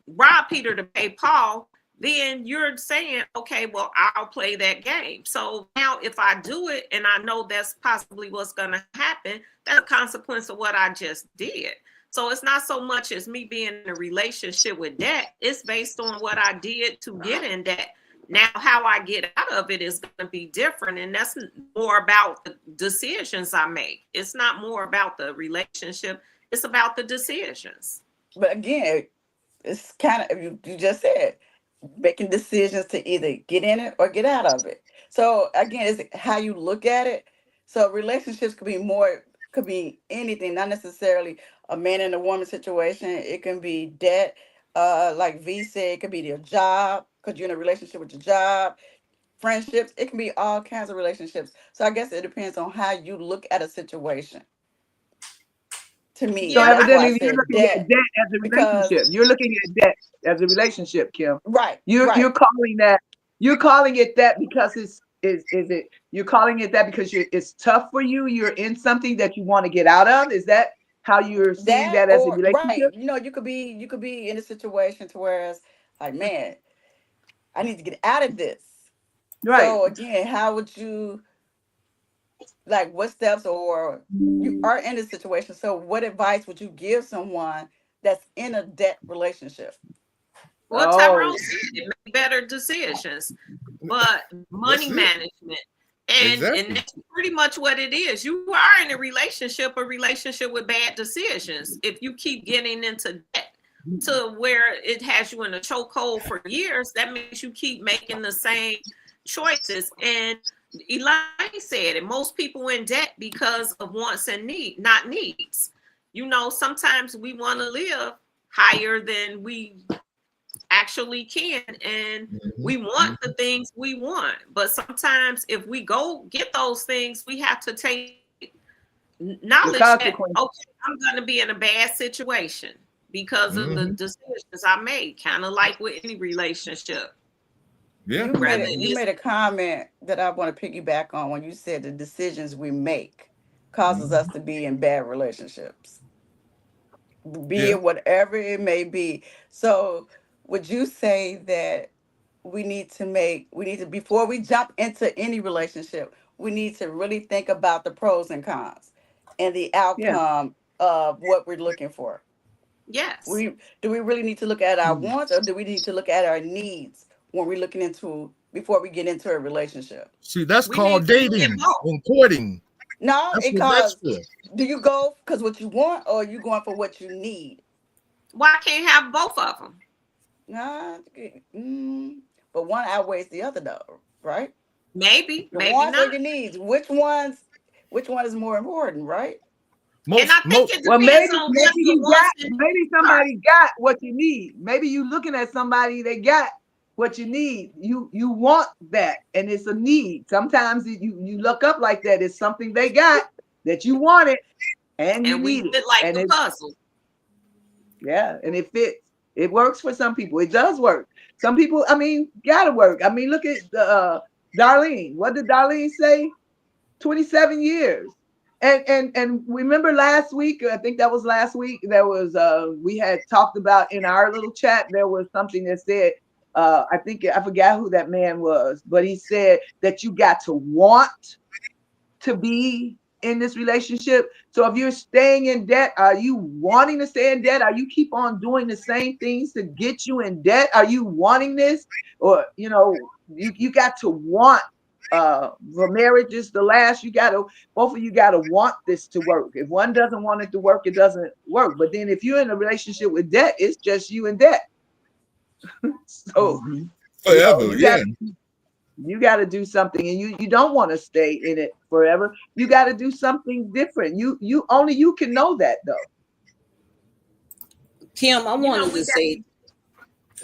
rob Peter to pay Paul, then you're saying, okay, well, I'll play that game. So now if I do it and I know that's possibly what's going to happen, that's a consequence of what I just did. So it's not so much as me being in a relationship with debt. It's based on what I did to get in debt. Now, how I get out of it is going to be different. And that's more about the decisions I make. It's not more about the relationship. It's about the decisions. But again, it's kind of, you just said, making decisions to either get in it or get out of it. So again, it's how you look at it. So relationships could be anything, not necessarily a man and a woman situation. It can be debt, like V said, it could be your job, because you're in a relationship with your job, friendships, it can be all kinds of relationships. So I guess it depends on how you look at a situation. To me, So Yeah, that's why I evidently you're said looking at debt, debt as a because relationship. You're looking at debt as a relationship, Kim. right, You're right. calling it that because you're calling it that because it's tough for you. You're in something that you want to get out of. Is that how you're seeing That, that as a or right, relationship? you could be in a situation to where it's like, man, I need to get out of this. Right. So again, how would you, like, what steps, or you are in a situation, so what advice would you give someone that's in a debt relationship? Well, Oh, Tyrone said it, make better decisions, but That's money it. management. And Exactly. that's pretty much what it is. You are in a relationship with bad decisions. If you keep getting into debt to where it has you in a chokehold for years, that means you keep making the same choices. And Elaine said it, most people in debt because of wants and not needs. You know, sometimes we want to live higher than we actually can, and we want the things we want, but sometimes if we go get those things, we have to take the knowledge that, consequence. okay, I'm going to be in a bad situation because of the Mhm. decisions I made, kind of like with any relationship. Yeah. Rather You it's made a comment that I want to piggyback on when you said the decisions we make causes us to be in bad relationships, be Yeah. it whatever it may be. So would you say that we need to, before we jump into any relationship, we need to really think about the pros and cons and the Yeah. outcome of what we're looking for? yes, We Do we really need to look at our wants, or do we need to look at our needs when we're looking into, before we get into a relationship? See, that's we need called to look at dating both. and courting. No, That's it what that's cause, for. do you go because what you want, or are you going for what you need? Why can't have both of them? Nah, but one outweighs the other though, right? Your Maybe wants or not. your needs. Which one is more important, right? And I Most think most it Well, depends on what the wants and needs maybe are. somebody got what you need. Maybe you looking at somebody that got what you need. You want that, and it's a need. Sometimes you look up like that. It's something they got that you want it and you And we need it, fit like and a it puzzle. yeah, and it fits. It works for some people. It does work. Some people, I mean, gotta work. I mean, look at Darlene. What did Darlene say? 27 years. And remember last week, I think that was last week, there was we had talked about in our little chat, there was something that said, I think I forgot who that man was, but he said that you got to want to be in this relationship. So if you're staying in debt, are you wanting to stay in debt? Are you keep on doing the same things to get you in debt? Are you wanting this? Or you got to want for marriage is the last, you gotta, both of you gotta want this to work. If one doesn't want it to work, it doesn't work. But then if you're in a relationship with debt, it's just you in debt. So forever. you Yeah. got to do something, and you don't want to stay in it forever. You got to do something different. You only you can know that though. Kim, I You know, wanted we to got say,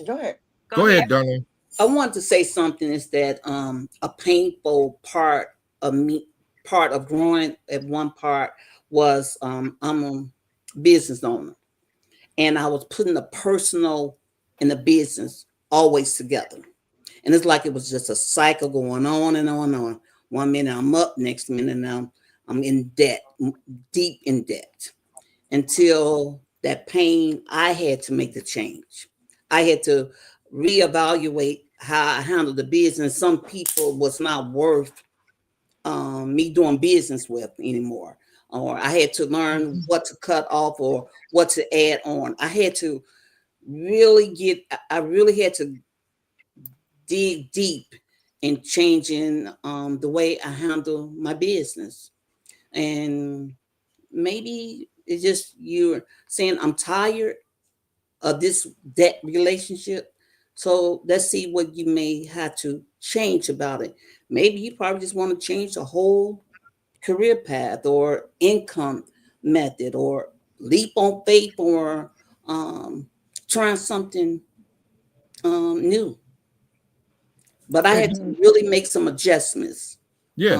Go ahead. go Go ahead. ahead, darling. I wanted to say something is that a painful part of me, part of growing at one part was I'm a business owner, and I was putting the personal and the business always together. And it's like it was just a cycle going on and on and on. One minute I'm up, next minute I'm in debt, deep in debt, until that pain, I had to make the change. I had to reevaluate how I handled the business. Some people was not worth me doing business with anymore. Or I had to learn what to cut off or what to add on. I really had to dig deep in changing the way I handle my business. And maybe it's just you're saying I'm tired of that relationship. So let's see what you may have to change about it. Maybe you probably just want to change the whole career path or income method or leap on faith or trying something new. But I had to really make some adjustments. Yeah,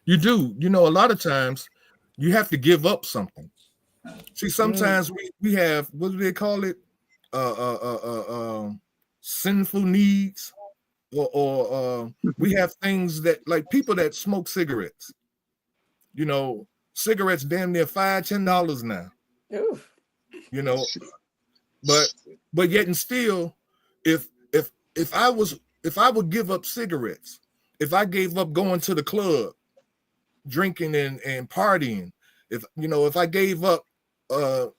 you do. You know, a lot of times you have to give up something. See, sometimes we have, what do they call it? Sinful needs, or we have things that, like people that smoke cigarettes. You know, cigarettes damn near $5-10 now. Oof. You know, but yet and still, if I would give up cigarettes, if I gave up going to the club, drinking and partying, if I gave up, I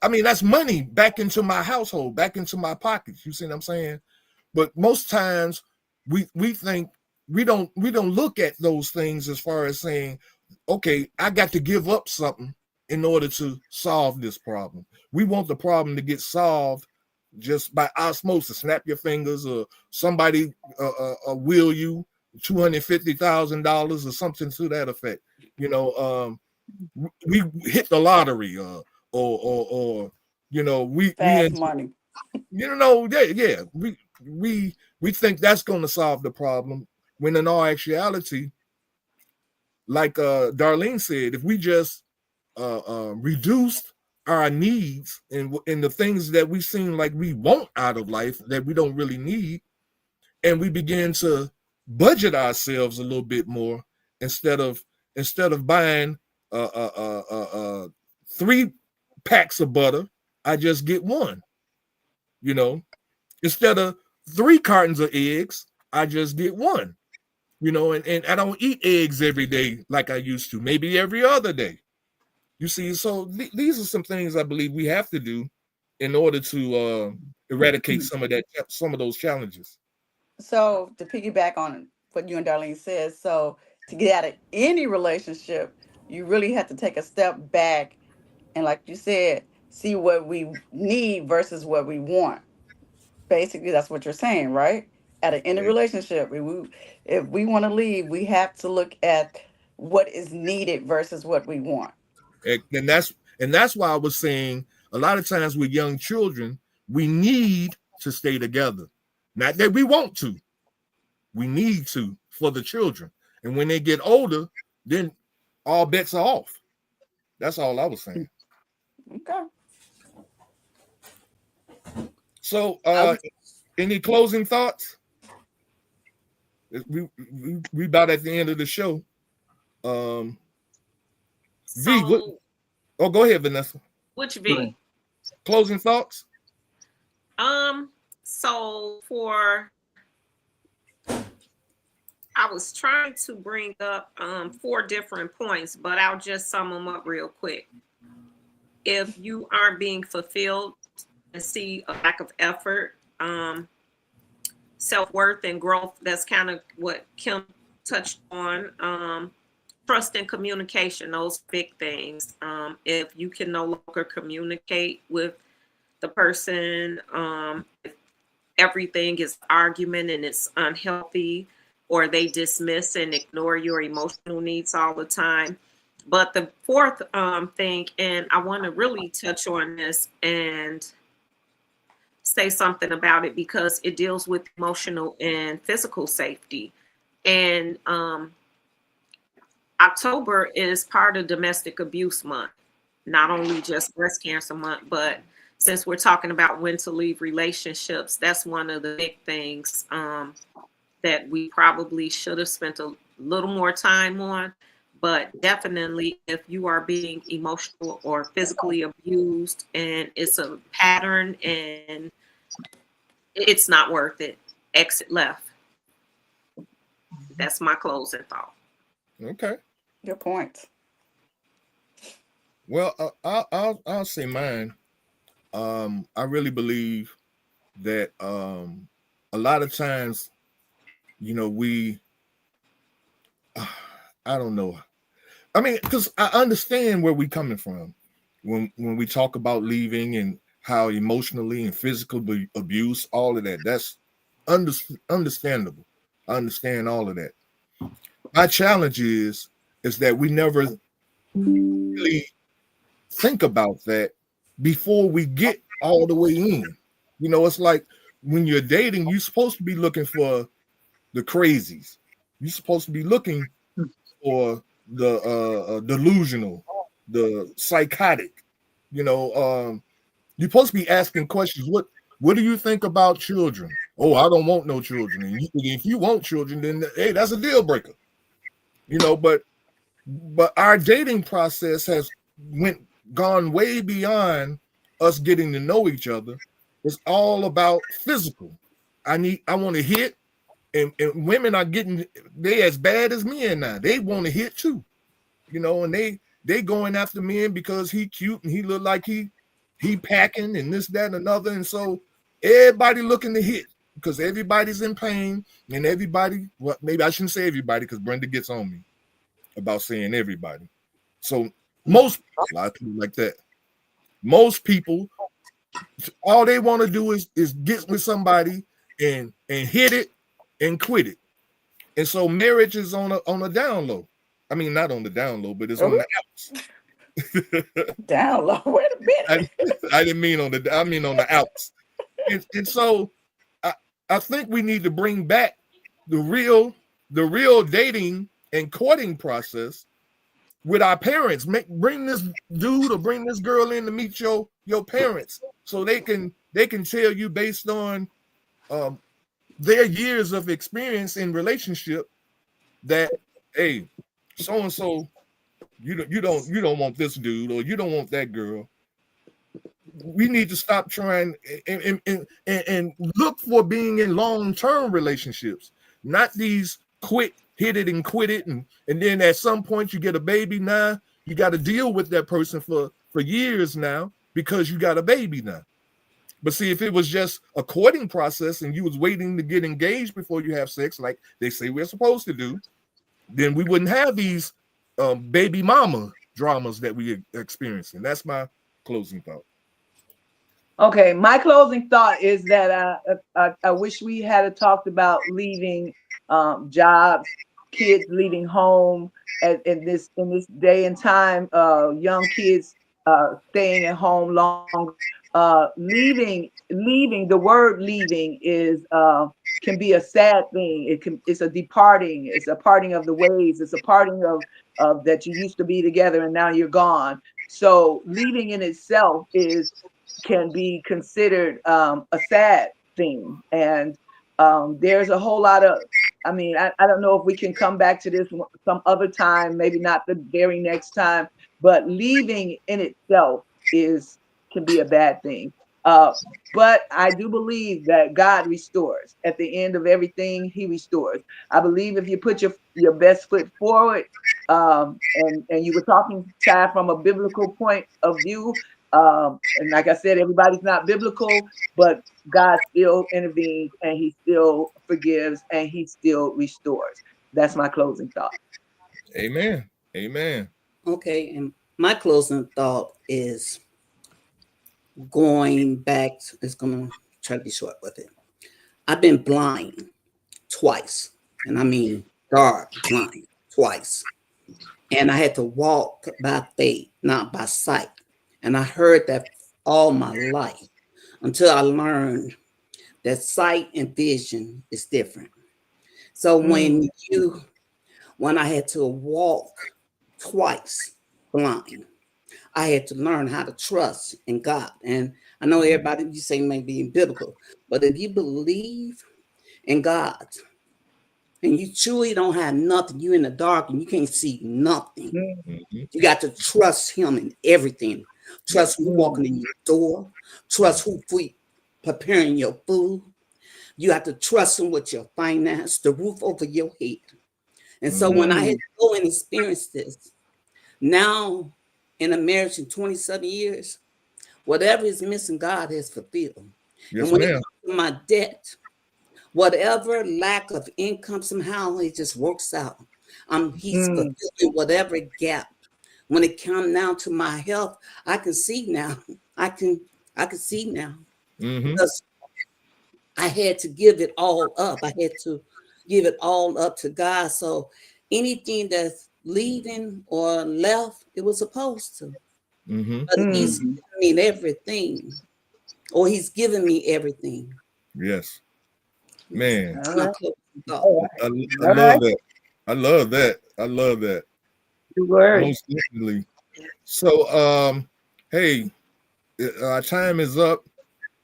mean, that's money back into my household, back into my pockets. You see what I'm saying? But most times we think we don't look at those things as far as saying, okay, I got to give up something in order to solve this problem. We want the problem to get solved just by osmosis. Snap your fingers, or somebody will you $250,000 or something to that effect. We hit the lottery, or Fast money. yeah, we think that's going to solve the problem, when in all actuality, like Darlene said, if we just reduced our needs and the things that we seem like we want out of life that we don't really need, and we begin to budget ourselves a little bit more, instead of buying 3 packs of butter, I just get one. Instead of 3 cartons of eggs, I just get one. And I don't eat eggs every day like I used to, maybe every other day. You see, so these are some things I believe we have to do in order to eradicate some of those challenges. So to piggyback on what you and Darlene said, so to get out of any relationship, you really have to take a step back and, like you said, see what we need versus what we want. Basically, that's what you're saying, right? Out of any relationship, if we want to leave, we have to look at what is needed versus what we want. And that's why I was saying, a lot of times with young children, we need to stay together. Not that we want to. We need to, for the children. And when they get older, then all bets are off. That's all I was saying. Okay. So any closing thoughts? We about at the end of the show. V, go ahead, Vanessa. Which V? Closing thoughts? So I was trying to bring up 4 different points, but I'll just sum them up real quick. If you aren't being fulfilled and see a lack of effort, self-worth and growth, that's kind of what Kim touched on. Trust and communication, those big things. If you can no longer communicate with the person, if everything is argument and it's unhealthy, or they dismiss and ignore your emotional needs all the time. But the 4th thing, and I want to really touch on this and say something about it, because it deals with emotional and physical safety. And October is part of Domestic Abuse Month, not only just Breast Cancer Month, but since we're talking about when to leave relationships, that's one of the big things that we probably should have spent a little more time on. But definitely, if you are being emotional or physically abused and it's a pattern and it's not worth it, exit left. That's my closing thought. Okay. Good point. Well, I'll say mine. I really believe that a lot of times, we, I don't know. I mean, because I understand where we're coming from when we talk about leaving and how emotionally and physical abuse, all of that. That's understandable. I understand all of that. My challenge is that we never really think about that before we get all the way in. It's like when you're dating, you're supposed to be looking for the crazies. You're supposed to be looking for the delusional, the psychotic. You're supposed to be asking questions. What do you think about children? Oh, I don't want no children. And if you want children, then hey, that's a deal breaker. But our dating process has gone way beyond us getting to know each other. It's all about physical. I want to hit, and women are they as bad as men now. They want to hit too, and they going after men because he cute and he look like he packing and this, that, and another. And so everybody looking to hit because everybody's in pain and everybody, well, maybe I shouldn't say everybody because Brenda gets on me about saying everybody. So most people, a lot of people like that. Most people, all they want to do is get with somebody and hit it and quit it. And so marriage is on a down low. I mean, not on the down low, but it's on the outs. Down low. Wait a minute. I didn't mean on the outs. And so I think we need to bring back the real dating and courting process with our parents. Bring this dude or bring this girl in to meet your parents so they can tell you based on their years of experience in relationship that, hey, so and so, you don't want this dude or you don't want that girl. We need to stop trying and look for being in long-term relationships, not these quick hit it and quit it, and then at some point you get a baby. Now you got to deal with that person for years now because you got a baby now. But see, if it was just a courting process and you was waiting to get engaged before you have sex, like they say we're supposed to do, then we wouldn't have these baby mama dramas that we experiencing. That's my closing thought. Okay, my closing thought is that I wish we had talked about leaving jobs, kids leaving home in this day and time, young kids staying at home long. Leaving, the word leaving is can be a sad thing. It's a departing, it's a parting of the ways, it's a parting of that you used to be together and now you're gone. So leaving in itself can be considered a sad thing. And there's a whole lot of, I don't know if we can come back to this some other time, maybe not the very next time, but leaving in itself can be a bad thing. But I do believe that God restores. At the end of everything, he restores. I believe if you put your best foot forward, and you were talking, Chad, from a biblical point of view, and like I said, everybody's not biblical, but God still intervenes and he still forgives and he still restores. That's my closing thought. Amen. Amen. Okay, and my closing thought is going back. It's going to try to be short with it. I've been blind twice, and I mean dark blind twice. And I had to walk by faith, not by sight. And I heard that all my life until I learned that sight and vision is different. So when I had to walk twice blind, I had to learn how to trust in God. And I know everybody, you say may be biblical, but if you believe in God and you truly don't have nothing, you're in the dark and you can't see nothing. Mm-hmm. You got to trust him in everything. Trust who walking in your door. Trust who preparing your food. You have to trust him with your finance, the roof over your head. And so when I had to go and experience this, now in a marriage in 27 years, whatever is missing, God has fulfilled. Yes, and when ma'am. it comes to my debt, whatever lack of income, somehow it just works out. He's fulfilling whatever gap. When it comes down to my health, I can see now. I can see now. Because I had to give it all up. I had to give it all up to God. So anything that's leaving or left, it was supposed to. But he's giving me everything. Or he's giving me everything. Yes. Man. All right. I love that. I love that. I love that. Good word. Most definitely. So hey, our time is up.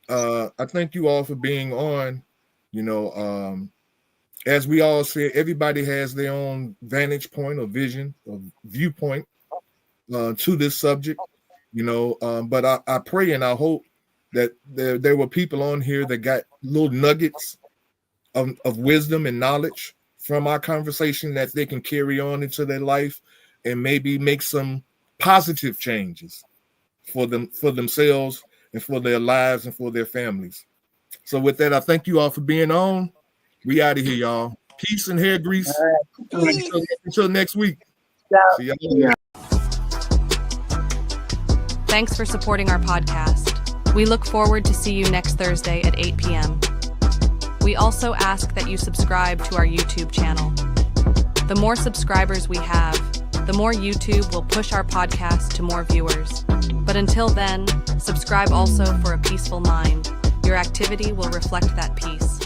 I thank you all for being on. You know, as we all said, everybody has their own vantage point or vision or viewpoint to this subject. You know, but I pray and I hope that there were people on here that got little nuggets of wisdom and knowledge from our conversation that they can carry on into their life and maybe make some positive changes for themselves and for their lives and for their families. So with that, I thank you all for being on. We out of here, y'all. Peace and hair grease. Until next week. See y'all later. Thanks for supporting our podcast. We look forward to see you next Thursday at 8 p.m. We also ask that you subscribe to our YouTube channel. The more subscribers we have, the more YouTube will push our podcast to more viewers. But until then, subscribe also for a peaceful mind. Your activity will reflect that peace.